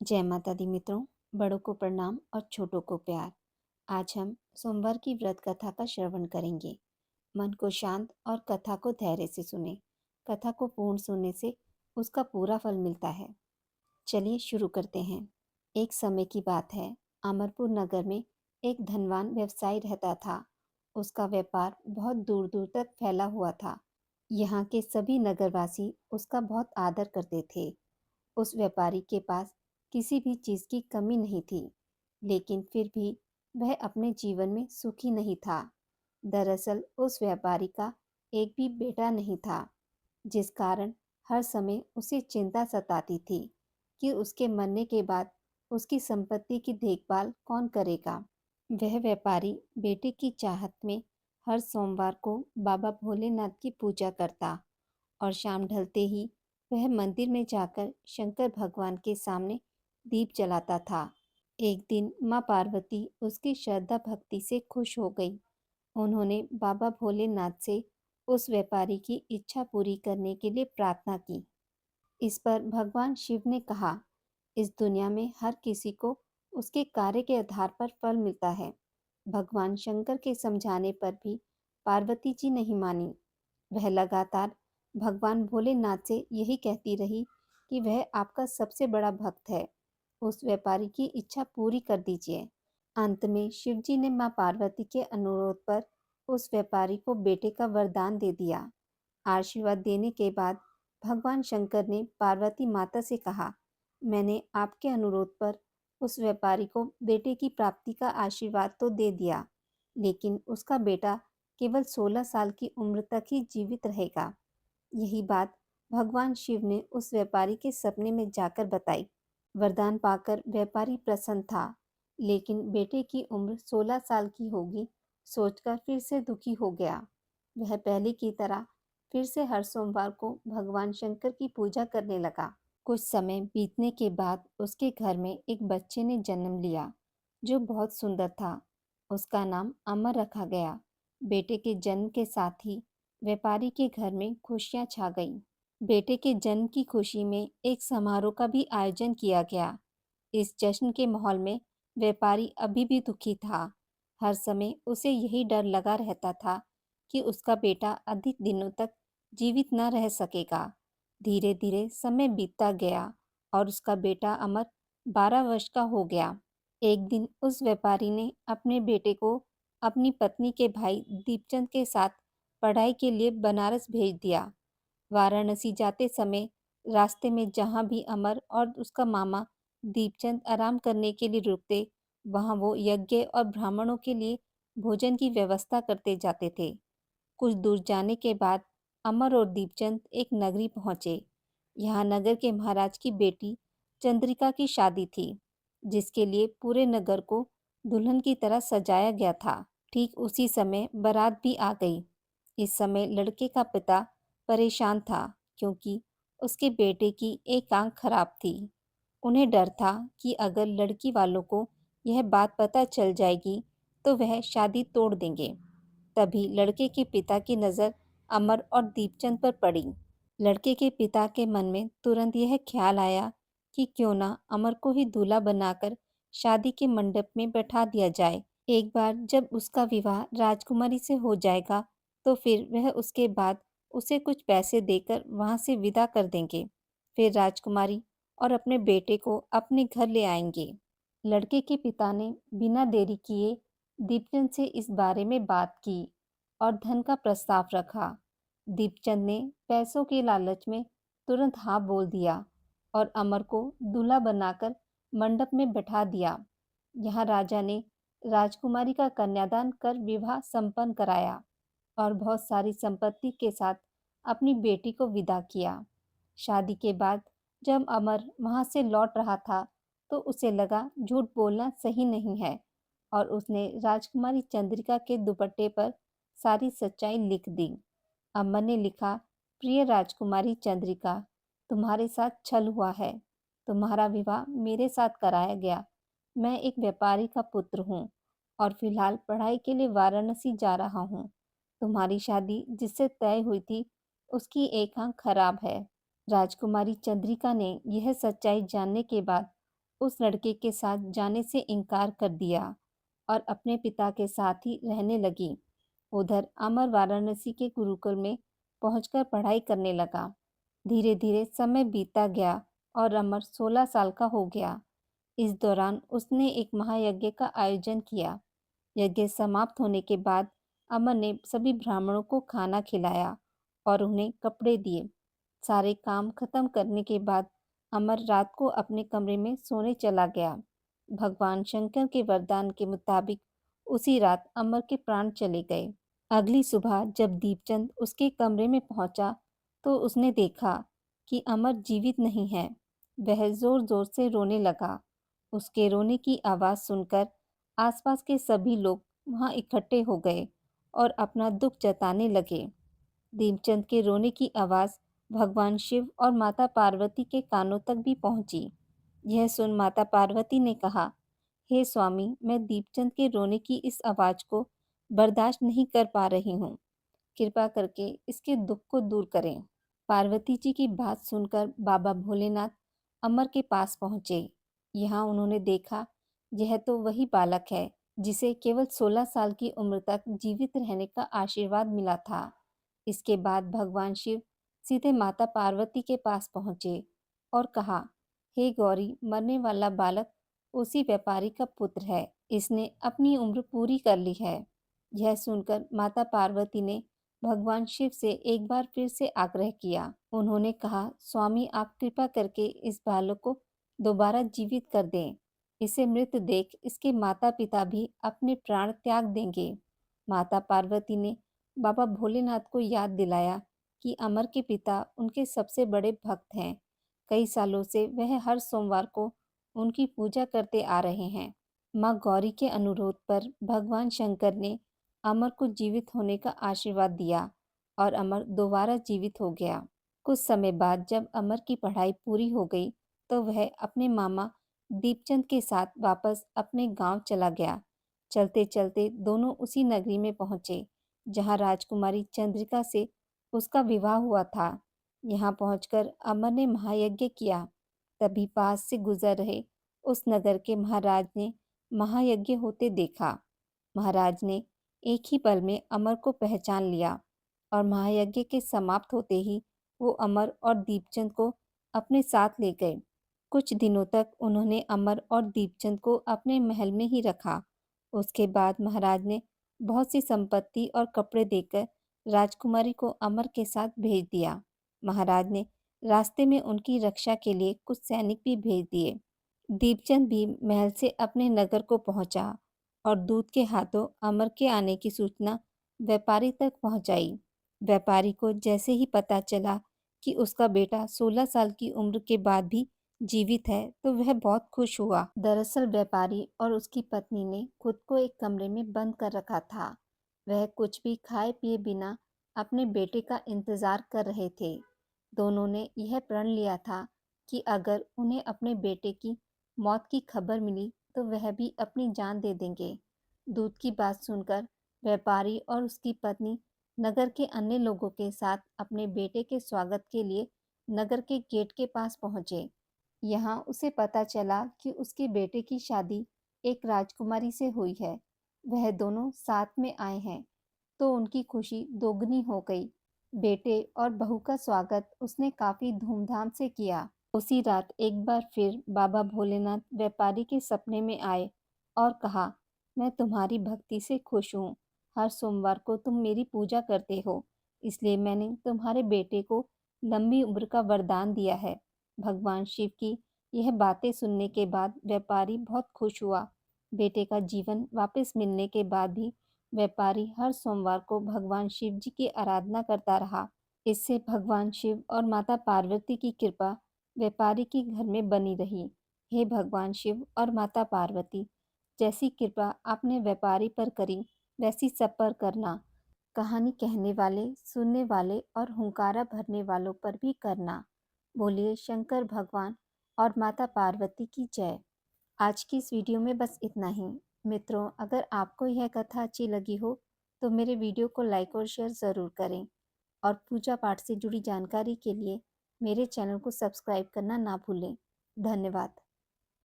जय माता दी मित्रों। बड़ों को प्रणाम और छोटों को प्यार। आज हम सोमवार की व्रत कथा का श्रवण करेंगे। मन को शांत और कथा को धैर्य से सुने। कथा को पूर्ण सुनने से उसका पूरा फल मिलता है। चलिए शुरू करते हैं। एक समय की बात है। अमरपुर नगर में एक धनवान व्यवसायी रहता था। उसका व्यापार बहुत दूर दूर तक फैला हुआ था। यहाँ के सभी नगरवासी उसका बहुत आदर करते थे। उस व्यापारी के पास किसी भी चीज की कमी नहीं थी, लेकिन फिर भी वह अपने जीवन में सुखी नहीं था। दरअसल उस व्यापारी का एक भी बेटा नहीं था, जिस कारण हर समय उसे चिंता सताती थी कि उसके मरने के बाद उसकी संपत्ति की देखभाल कौन करेगा। वह व्यापारी बेटे की चाहत में हर सोमवार को बाबा भोलेनाथ की पूजा करता और शाम ढलते ही वह मंदिर में जाकर शंकर भगवान के सामने दीप जलाता था। एक दिन माँ पार्वती उसकी श्रद्धा भक्ति से खुश हो गई। उन्होंने बाबा भोलेनाथ से उस व्यापारी की इच्छा पूरी करने के लिए प्रार्थना की। इस पर भगवान शिव ने कहा, इस दुनिया में हर किसी को उसके कार्य के आधार पर फल मिलता है। भगवान शंकर के समझाने पर भी पार्वती जी नहीं मानी। वह लगातार भगवान भोलेनाथ से यही कहती रही कि वह आपका सबसे बड़ा भक्त है, उस व्यापारी की इच्छा पूरी कर दीजिए। अंत में शिवजी ने मां पार्वती के अनुरोध पर उस व्यापारी को बेटे का वरदान दे दिया। आशीर्वाद देने के बाद भगवान शंकर ने पार्वती माता से कहा, मैंने आपके अनुरोध पर उस व्यापारी को बेटे की प्राप्ति का आशीर्वाद तो दे दिया, लेकिन उसका बेटा केवल 16 साल की उम्र तक ही जीवित रहेगा। यही बात भगवान शिव ने उस व्यापारी के सपने में जाकर बताई। वरदान पाकर व्यापारी प्रसन्न था, लेकिन बेटे की उम्र 16 साल की होगी सोचकर फिर से दुखी हो गया। वह पहले की तरह फिर से हर सोमवार को भगवान शंकर की पूजा करने लगा। कुछ समय बीतने के बाद उसके घर में एक बच्चे ने जन्म लिया, जो बहुत सुंदर था। उसका नाम अमर रखा गया। बेटे के जन्म के साथ ही व्यापारी के घर में खुशियां छा गईं। बेटे के जन्म की खुशी में एक समारोह का भी आयोजन किया गया। इस जश्न के माहौल में व्यापारी अभी भी दुखी था। हर समय उसे यही डर लगा रहता था कि उसका बेटा अधिक दिनों तक जीवित न रह सकेगा। धीरे धीरे समय बीतता गया और उसका बेटा अमर 12 वर्ष का हो गया। एक दिन उस व्यापारी ने अपने बेटे को अपनी पत्नी के भाई दीपचंद के साथ पढ़ाई के लिए बनारस भेज दिया। वाराणसी जाते समय रास्ते में जहाँ भी अमर और उसका मामा दीपचंद आराम करने के लिए रुकते, वहाँ वो यज्ञ और ब्राह्मणों के लिए भोजन की व्यवस्था करते जाते थे। कुछ दूर जाने के बाद अमर और दीपचंद एक नगरी पहुंचे। यहाँ नगर के महाराज की बेटी चंद्रिका की शादी थी, जिसके लिए पूरे नगर को दुल्हन की तरह सजाया गया था। ठीक उसी समय बारात भी आ गई। इस समय लड़के का पिता परेशान था, क्योंकि उसके बेटे की एक आंख खराब थी। उन्हें डर था कि अगर लड़की वालों को यह बात पता चल जाएगी तो वह शादी तोड़ देंगे। तभी लड़के के पिता की नज़र अमर और दीपचंद पर पड़ी। लड़के के पिता के मन में तुरंत यह ख्याल आया कि क्यों ना अमर को ही दूल्हा बनाकर शादी के मंडप में बैठा दिया जाए। एक बार जब उसका विवाह राजकुमारी से हो जाएगा तो फिर वह उसके बाद उसे कुछ पैसे देकर वहां से विदा कर देंगे। फिर राजकुमारी और अपने बेटे को अपने घर ले आएंगे। लड़के के पिता ने बिना देरी किए दीपचंद से इस बारे में बात की और धन का प्रस्ताव रखा। दीपचंद ने पैसों के लालच में तुरंत हाँ बोल दिया और अमर को दूल्हा बनाकर मंडप में बैठा दिया। यहाँ राजा ने राजकुमारी का कन्यादान कर विवाह संपन्न कराया और बहुत सारी संपत्ति के साथ अपनी बेटी को विदा किया। शादी के बाद जब अमर वहां से लौट रहा था तो उसे लगा झूठ बोलना सही नहीं है और उसने राजकुमारी चंद्रिका के दुपट्टे पर सारी सच्चाई लिख दी। अमर ने लिखा, प्रिय राजकुमारी चंद्रिका, तुम्हारे साथ छल हुआ है। तुम्हारा विवाह मेरे साथ कराया गया। मैं एक व्यापारी का पुत्र हूँ और फिलहाल पढ़ाई के लिए वाराणसी जा रहा हूँ। तुम्हारी शादी जिससे तय हुई थी उसकी एक आंख खराब है। राजकुमारी चंद्रिका ने यह सच्चाई जानने के बाद उस लड़के के साथ जाने से इनकार कर दिया और अपने पिता के साथ ही रहने लगी। उधर अमर वाराणसी के गुरुकुल में पहुंचकर पढ़ाई करने लगा। धीरे धीरे समय बीतता गया और अमर 16 साल का हो गया। इस दौरान उसने एक महायज्ञ का आयोजन किया। यज्ञ समाप्त होने के बाद अमर ने सभी ब्राह्मणों को खाना खिलाया और उन्हें कपड़े दिए। सारे काम खत्म करने के बाद अमर रात को अपने कमरे में सोने चला गया। भगवान शंकर के वरदान के मुताबिक उसी रात अमर के प्राण चले गए। अगली सुबह जब दीपचंद उसके कमरे में पहुंचा तो उसने देखा कि अमर जीवित नहीं है। वह जोर जोर से रोने लगा। उसके रोने की आवाज सुनकर आसपास के सभी लोग वहां इकट्ठे हो गए और अपना दुख जताने लगे। दीपचंद के रोने की आवाज भगवान शिव और माता पार्वती के कानों तक भी पहुंची। यह सुन माता पार्वती ने कहा, हे स्वामी, मैं दीपचंद के रोने की इस आवाज को बर्दाश्त नहीं कर पा रही हूँ। कृपा करके इसके दुख को दूर करें। पार्वती जी की बात सुनकर बाबा भोलेनाथ अमर के पास पहुंचे। यहाँ उन्होंने देखा, यह तो वही बालक है जिसे केवल 16 साल की उम्र तक जीवित रहने का आशीर्वाद मिला था। इसके बाद भगवान शिव सीधे माता पार्वती के पास पहुंचे और कहा, हे गौरी, मरने वाला बालक उसी व्यापारी का पुत्र है। इसने अपनी उम्र पूरी कर ली है। यह सुनकर माता पार्वती ने भगवान शिव से एक बार फिर से आग्रह किया। उन्होंने कहा, स्वामी, आप कृपा करके इस बालक को दोबारा जीवित कर दें। इसे मृत देख इसके माता पिता भी अपने प्राण त्याग देंगे। माता पार्वती ने बाबा भोलेनाथ को याद दिलाया कि अमर के पिता उनके सबसे बड़े भक्त हैं। कई सालों से वह हर सोमवार को उनकी पूजा करते आ रहे हैं। माँ गौरी के अनुरोध पर भगवान शंकर ने अमर को जीवित होने का आशीर्वाद दिया और अमर दोबारा जीवित हो गया। कुछ समय बाद जब अमर की पढ़ाई पूरी हो गई तो वह अपने मामा दीपचंद के साथ वापस अपने गांव चला गया। चलते चलते दोनों उसी नगरी में पहुंचे जहां राजकुमारी चंद्रिका से उसका विवाह हुआ था। यहाँ पहुंचकर अमर ने महायज्ञ किया। तभी पास से गुजर रहे उस नगर के महाराज ने महायज्ञ होते देखा। महाराज ने एक ही पल में अमर को पहचान लिया और महायज्ञ के समाप्त होते ही वो अमर और दीपचंद को अपने साथ ले गए। कुछ दिनों तक उन्होंने अमर और दीपचंद को अपने महल में ही रखा। उसके बाद महाराज ने बहुत सी संपत्ति और कपड़े देकर राजकुमारी को अमर के साथ भेज दिया। महाराज ने रास्ते में उनकी रक्षा के लिए कुछ सैनिक भी भेज दिए। दीपचंद भी महल से अपने नगर को पहुंचा और दूत के हाथों अमर के आने की सूचना व्यापारी तक पहुंचाई। व्यापारी को जैसे ही पता चला कि उसका बेटा 16 साल की उम्र के बाद भी जीवित है तो वह बहुत खुश हुआ। दरअसल व्यापारी और उसकी पत्नी ने खुद को एक कमरे में बंद कर रखा था। वह कुछ भी खाए पिए बिना अपने बेटे का इंतजार कर रहे थे। दोनों ने यह प्रण लिया था कि अगर उन्हें अपने बेटे की मौत की खबर मिली तो वह भी अपनी जान दे देंगे। दूत की बात सुनकर व्यापारी और उसकी पत्नी नगर के अन्य लोगों के साथ अपने बेटे के स्वागत के लिए नगर के गेट के पास पहुंचे। यहाँ उसे पता चला कि उसके बेटे की शादी एक राजकुमारी से हुई है। वह दोनों साथ में आए हैं तो उनकी खुशी दोगुनी हो गई। बेटे और बहू का स्वागत उसने काफी धूमधाम से किया। उसी रात एक बार फिर बाबा भोलेनाथ व्यापारी के सपने में आए और कहा, मैं तुम्हारी भक्ति से खुश हूँ। हर सोमवार को तुम मेरी पूजा करते हो, इसलिए मैंने तुम्हारे बेटे को लंबी उम्र का वरदान दिया है। भगवान शिव की यह बातें सुनने के बाद व्यापारी बहुत खुश हुआ। बेटे का जीवन वापस मिलने के बाद भी व्यापारी हर सोमवार को भगवान शिव जी की आराधना करता रहा। इससे भगवान शिव और माता पार्वती की कृपा व्यापारी के घर में बनी रही। हे भगवान शिव और माता पार्वती, जैसी कृपा आपने व्यापारी पर करी वैसी सब पर करना। कहानी कहने वाले, सुनने वाले और हुंकारा भरने वालों पर भी करना। बोलिए शंकर भगवान और माता पार्वती की जय। आज की इस वीडियो में बस इतना ही। मित्रों, अगर आपको यह कथा अच्छी लगी हो तो मेरे वीडियो को लाइक और शेयर ज़रूर करें और पूजा पाठ से जुड़ी जानकारी के लिए मेरे चैनल को सब्सक्राइब करना ना भूलें। धन्यवाद।